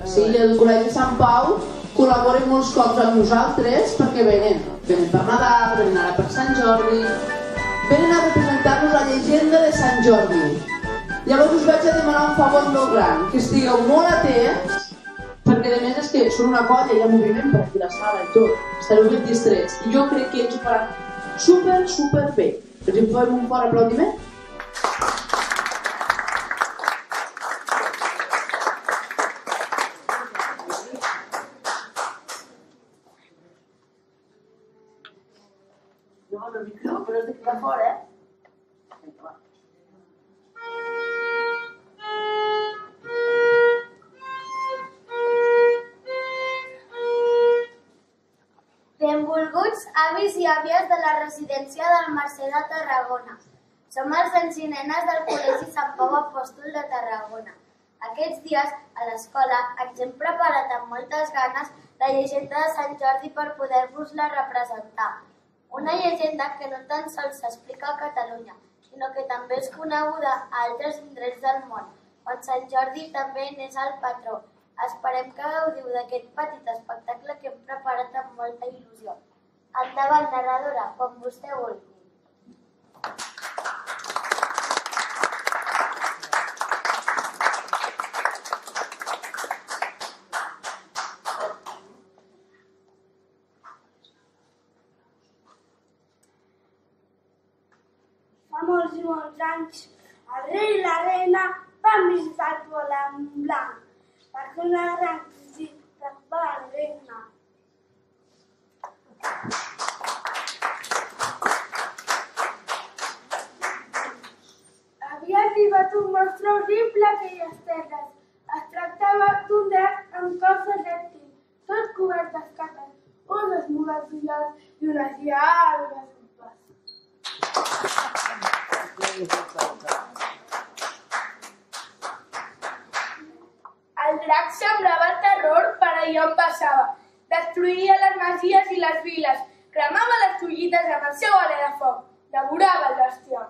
Sí, el Col·legi Sant Pau col·laboren molts cops amb nosaltres perquè venen per Nadal, venen ara per Sant Jordi, venen a representar-nos la llegenda de Sant Jordi. Llavors us vaig a demanar un favor molt gran, que estigueu molt atents, perquè a més és que són una colla, hi ha moviment per aquí la sala i tot, estareu ben distrets, i jo crec que ells ho faran super bé. Els hi fem un fort aplaudiment? No, el micro, però has de quedar fora, Vinga, va. Benvolguts avis i àvies de la residència del Mercè de Tarragona. Som els nens i nenes del Col·legi Sant Pau Apòstol de Tarragona. Aquests dies, a l'escola, ens hem preparat amb moltes ganes la llegenda de Sant Jordi per poder-vos-la representar. Una llegenda que no tan sols s'explica a Catalunya, sinó que també és coneguda a altres indrets del món, on Sant Jordi també n'és el patró. Esperem que gaudiu d'aquest petit espectacle que hem preparat amb molta il·lusió. Endavant, narradora, com vostè vulgui. Fa molts i molts anys, el rei i la reina van visitar el volant blanc, perquè una gran crisi va al regne. Havia arribat un monstre horrible a aquelles terres. Es tractava d'un drac amb cos de rèptil, tot cobert d'escates, uns esmugats ullals i unes llargues urpes. El drac semblava terror per allà on passava. Destruïa les masies i les viles, cremava les collites amb el seu alè de foc, devorava el bestiar.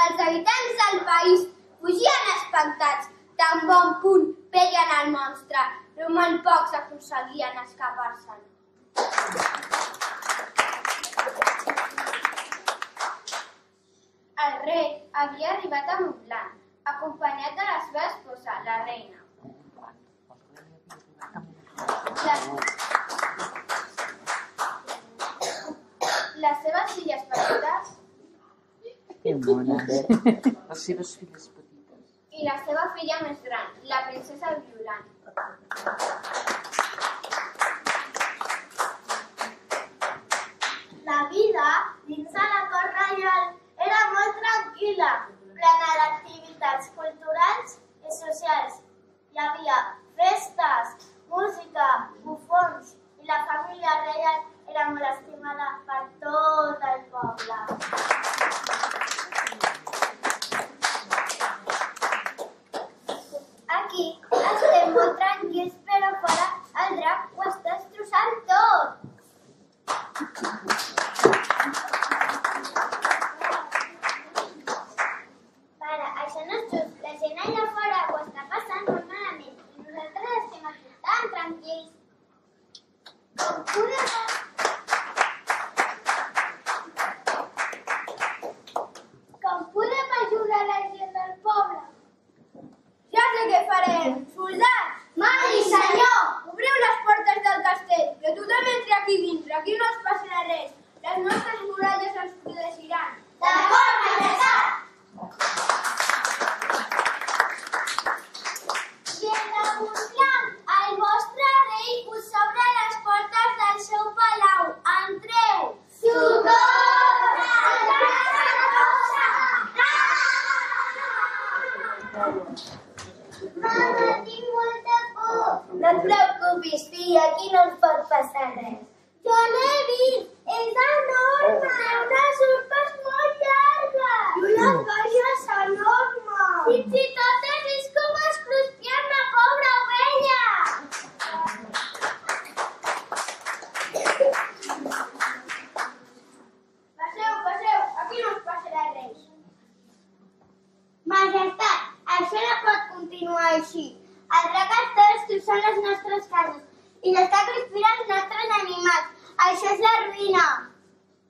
Els habitants del país fugien espantats. Tan bon punt veien el monstre, però molt pocs aconseguien escapar-se'n. El rei havia arribat a Montblanc, acompanyat de la seva esposa, la reina. Les seves filles petites les seves filles petites i la seva filla més gran, la princesa Violant. La vida dins de la cort reial era molt tranquil·la, plena d'activitats culturals i socials. Hi havia festes, música, bufons i la família reial era molt estimada per tot el poble. Aquí estem molt tranquils, però fora el drac ho està destrossant tot. Pare, això no és just. La gent allà fora ho està passant molt malament i nosaltres estem aquí tan tranquils. Com podem ajudar la gent del poble? Ja sé què farem! Soldats! Mari, senyor! Obriu les portes del castell, que tothom entri aquí dintre, aquí no es passarà res. Les nostres muralles ens protegiran. D'acord, majestat! Gent de Montblanc, el vostre rei us obre les portes del seu palau. Entreu! Socorro! Mama, tinc molta por. No et preocupis, filla, aquí no ens pot passar res. Jo l'he vist, és enorme! sardina.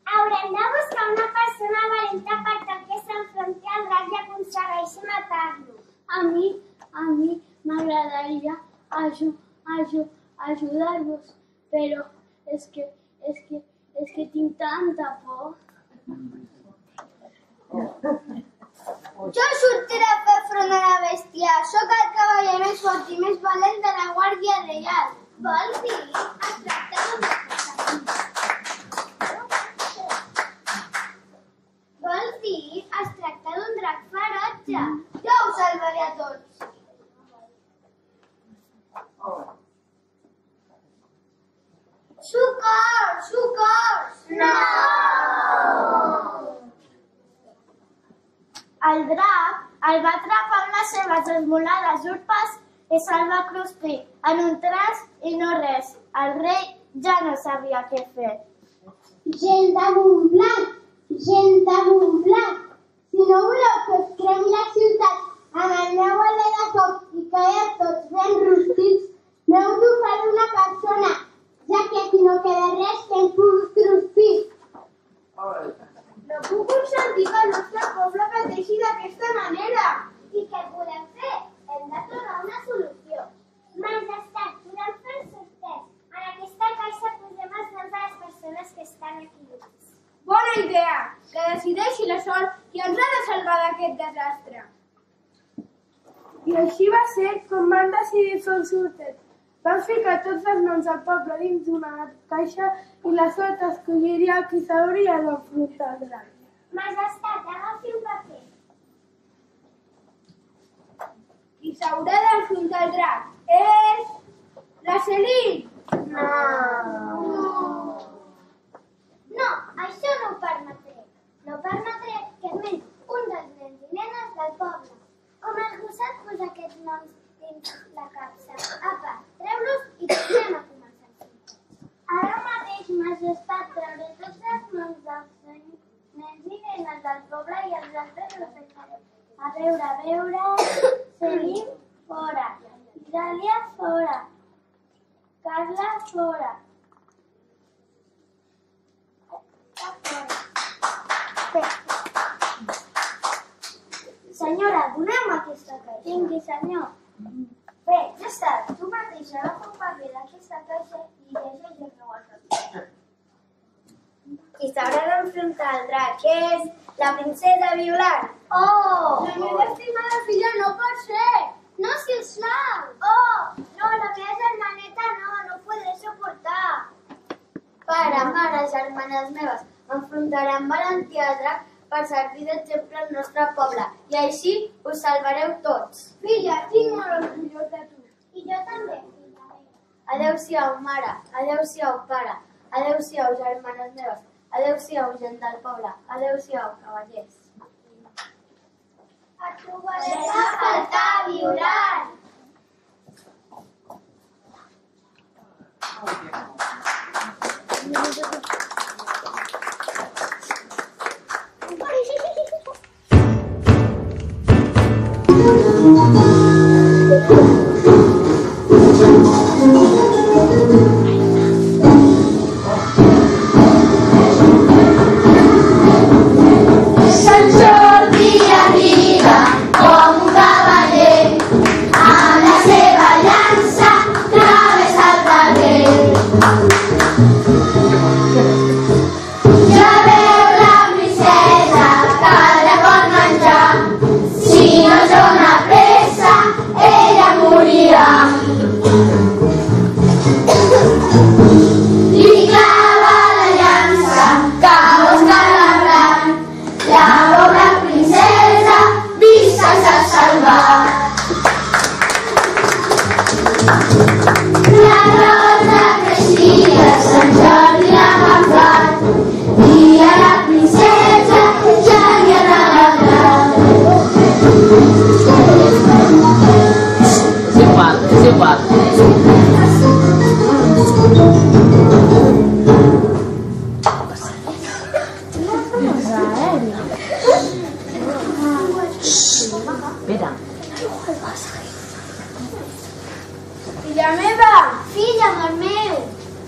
Haurem de buscar una persona valenta per tal que s'enfronti al drac i aconsegueixi matar-lo. A mi m'agradaria ajudar-vos, però és que tinc tanta por. Jo sortiré a fer front a la bèstia. Sóc el cavaller més fort i més valent de la Guàrdia Reial. Vols dir? Es tracta d'un drac ferotge. Jo us salvaré a tots. Socors! Socors! No! El drac el va atrapar amb les seves esmolades urpes i se'l va cruspir en un tros i no res. El rei ja no sabia què fer. Gent de Montblanc! Gent de Montblanc! Si no voleu que us cremi la ciutat amb el meu alè de foc i quedeu tots ben rostits, m'heu d'oferir una persona, ja que aquí no queda res que em pugui cruspir. No puc consentir que el nostre poble pateixi d'aquesta manera. I què podem fer? Hem de trobar una solució. Majestat, podem fer el sorteig. En aquesta caixa posem els noms de les persones que estan aquí. Bona idea! Que decideixi la sort qui ens ha de salvar d'aquest desastre. I així va ser com van decidir fer el sorteig. Van ficar tots els noms del poble dins d'una caixa i la sort escolliria qui s'hauria d'enfrontar al drac. Majestat, agafi un paper. Qui s'haurà d'enfrontar al drac és... la Celine! No, això no ho permetré. No permetré que almenys un dels nens i nenes del poble. Com el gosset posa aquests noms dins la capsa. Apa, treu-los i tornem a començar. Ara mateix, majestat, trauré tots els noms dels nens i nenes del poble i els altres els deixaré. A veure... Celine, fora. Dàlia, fora. Carla, fora. Senyora, doneu-me aquesta caixa. Tingui, senyor. Bé, ja està. Tu mateix agafa un paper d'aquesta caixa i llegeix-lo al paper. Qui s'haurà d'enfrontar al drac és la princesa Violant. Oh! La meva estimada filla no pot ser! No, sisplau! Oh! No, la meva germaneta no ho podré suportar. Pare, mare, germanes meves, enfrontaré amb valentia al drac per servir d'exemple al nostre poble i així us salvareu tots. Filla, estic molt orgullós de tu. I jo també, filla meva. Adéu-siau, mare. Adéu-siau, pare. Adéu-siau, germanes meves. Adéu-siau, gent del poble. Adéu-siau, cavallers. Et trobarem a faltar, Violant! Sant Jordi arriba com un cavaller, amb la seva llança travessa el carrer. Ja veu la princesa que la pot menjar, si no es dona pressa ella morirà. Li clava la llança que busca l'embranc, la pobra princesa vista s'ha salvat. La rosa creixia, Sant Jordi l'ha agafat i a la princesa ja li ha regalat. És igual. Espera. Filla meva! Filla, amor meu!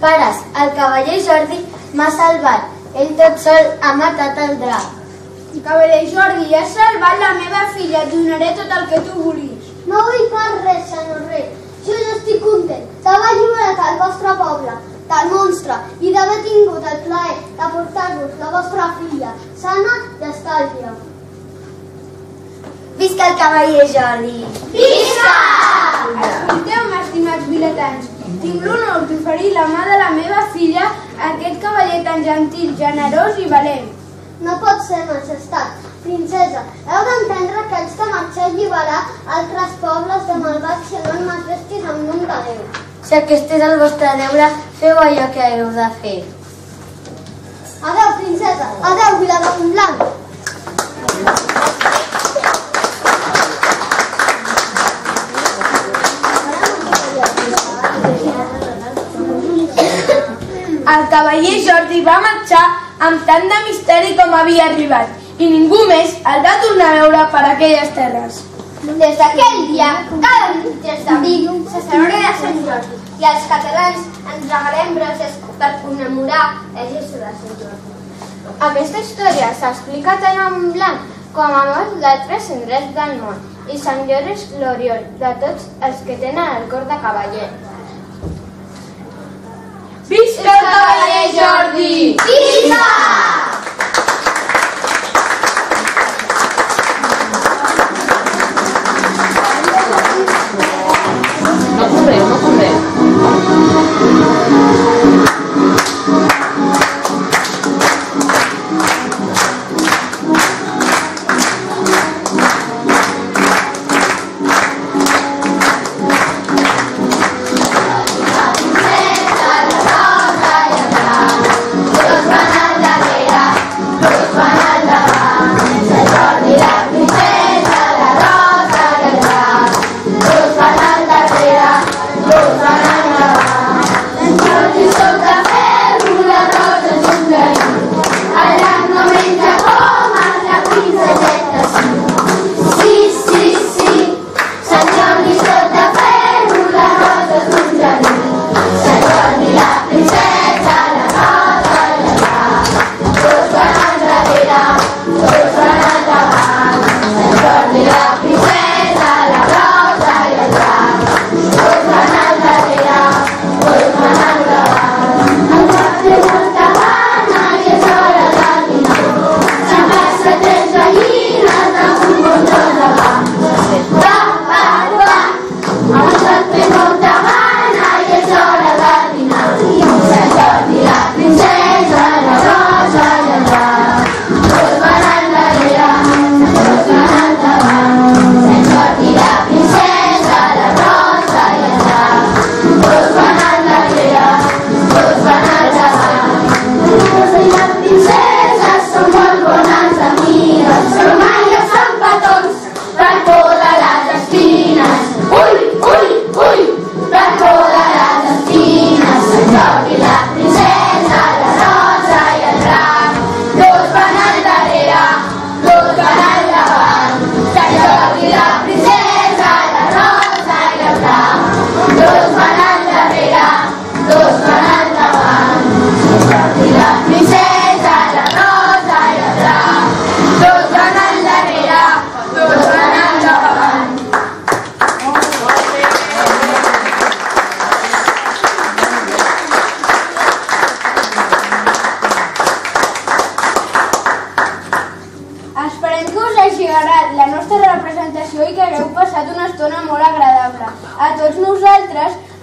Pares, el cavaller Jordi m'ha salvat. Ell tot sol ha matat el drac. Cavaller Jordi, has salvat la meva filla, et donaré tot el que tu vulguis. No vull fer res, senyor rei. Jo no estic content d'haver alliberat el vostre poble del monstre i d'haver tingut el plaer de portar-vos la vostra filla sana i estalvia. Visca el cavaller Jordi! Visca! Escolteu-me, estimats vilatans. Tinc l'honor d'oferir la mà de la meva filla a aquest cavaller tan gentil, generós i valent. No pot ser, majestat. Princesa, heu d'entendre que haig de marxar a alliberar altres pobles de malvats si no en m'atrestis en nom de Déu. Si aquest és el vostre deure, feu allò que heu de fer. Adeu, princesa. Adeu, Vilademontblanc. El cavaller Jordi va marxar amb tant de misteri com havia arribat i ningú més el va tornar a veure per aquelles terres. Des d'aquell dia, cada 23 d'abril se celebra Sant Jordi i els catalans ens regalem brases per commemorar la gesta de Sant Jordi. Aquesta història s'explica tant en blanc com a molts d'altres indrets del món i Sant Jordi és l'oriol de tots els que tenen el cor de cavaller. Visca el cavaller Jordi! Visca! No correu, no correu.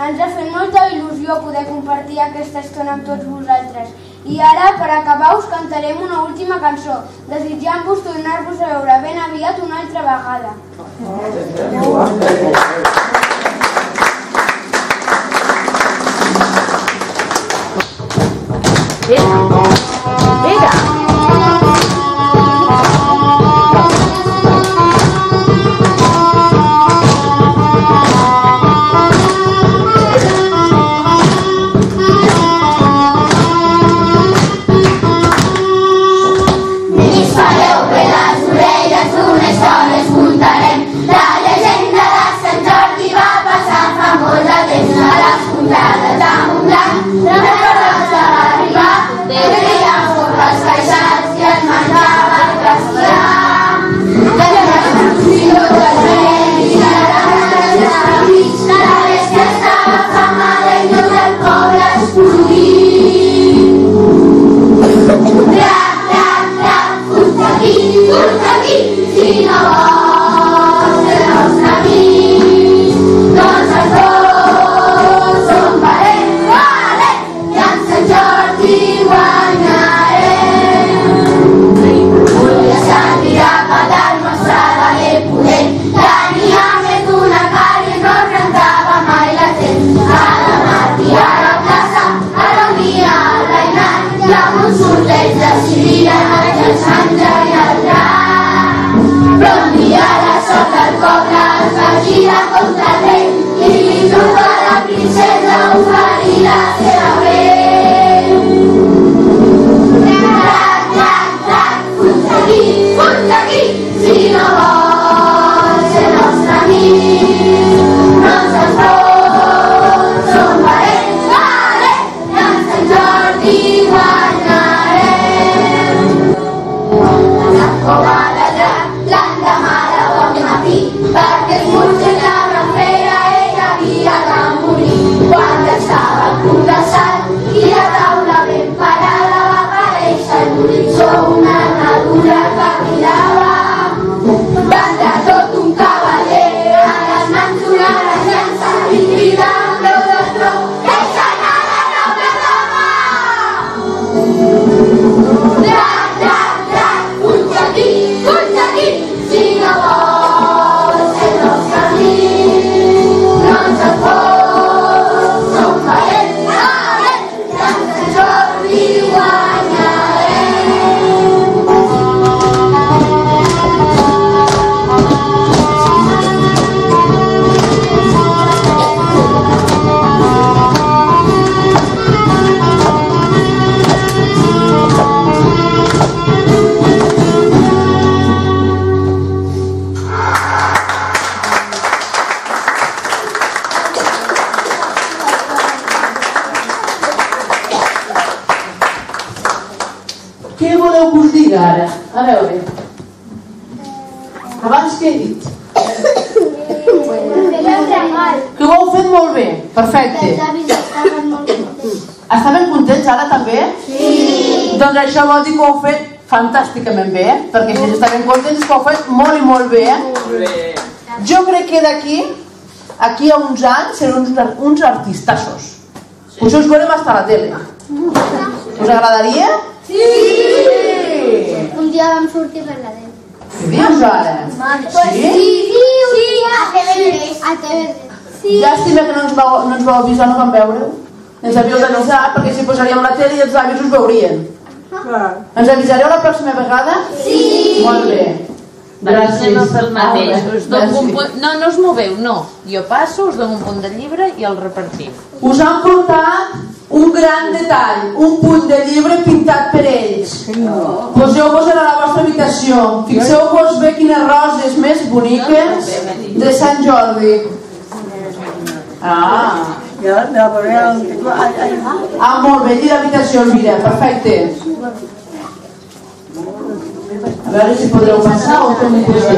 Ens ha fet molta il·lusió poder compartir aquesta estona amb tots vosaltres. I ara, per acabar, us cantarem una última cançó, desitjant-vos tornar-vos a veure ben aviat una altra vegada. De Sou una nadura que mirava, van de tot un cavaller, a les mans una gran llança i crida amb veu de tro, deixen a la nova dama! Drac, drac, drac, fuig aquí, si no vols ser el nostre amic, no ens en fots, som valents, valents, que en Sant Jordi guanyarem. Què voleu que us diga ara? A veure. Abans què he dit? Que ho heu fet molt bé. Perfecte. Estaven contents ara també? Sí. Doncs això vol dir que ho heu fet fantàsticament bé, perquè si estaven contents és que ho heu fet molt i molt bé. Jo crec que d'aquí a uns anys serem uns artistassos. Us us veurem hasta la tele. Us agradaria? Sí! Un dia vam sortir per la tele. Què dius ara? Sí, a TV3. Llàstima que no ens vau avisar, no vam veure-ho. Ens havíeu d'avisar perquè si posaríem la tele i els avis us veurien. Ens avisareu la pròxima vegada? Sí! Molt bé. Gràcies. Anem a fer el mateix. No us moveu, no. Jo passo, us dono un punt de llibre i el repartim. Us han portat un gran detall, un punt de llibre pintat per ells. Poseu-vos a la vostra habitació. Fixeu-vos bé quines roses més boniques de Sant Jordi. Molt bé, i l'habitació, Elvira, perfecte. A veure si podreu passar o fem un puesto.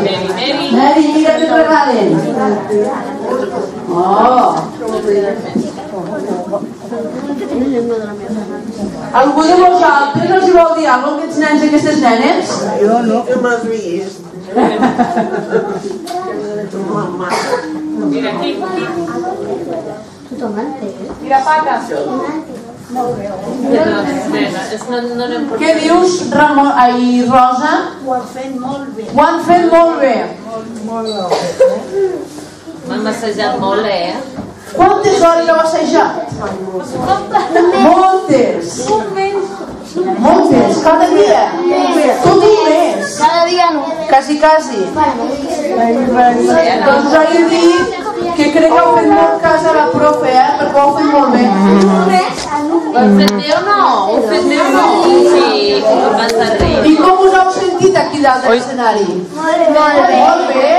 Mary, mira què et regalen. Algú de vosaltres els vau dir alguna cosa a aquests nens i aquestes nenes? Jo no, que m'has vist. Mira aquí. Mira, Paca. Què dius, Rosa? Ho has fet molt bé. Ho han fet molt bé. M'han massejat molt, Quantes hores heu assajat? Moltes. Moltes, cada dia. Tot un mes. Cada dia no. Quasi. Doncs us he dit que crec que heu fet molt cas a la profe, perquè ho heu fet molt bé. Ho has fet bé o no? Ho has fet bé o no? Sí, com vas a reir. I com us heu sentit aquí dalt de l'escenari? Molt bé.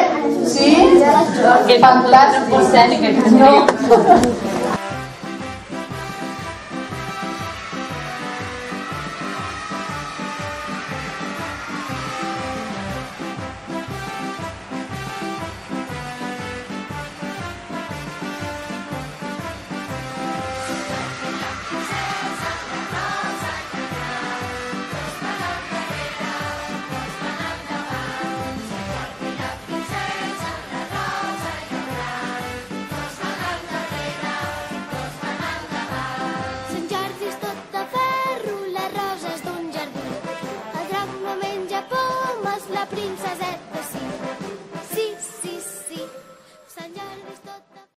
Sí? Fantàstic. Escènica que teniu.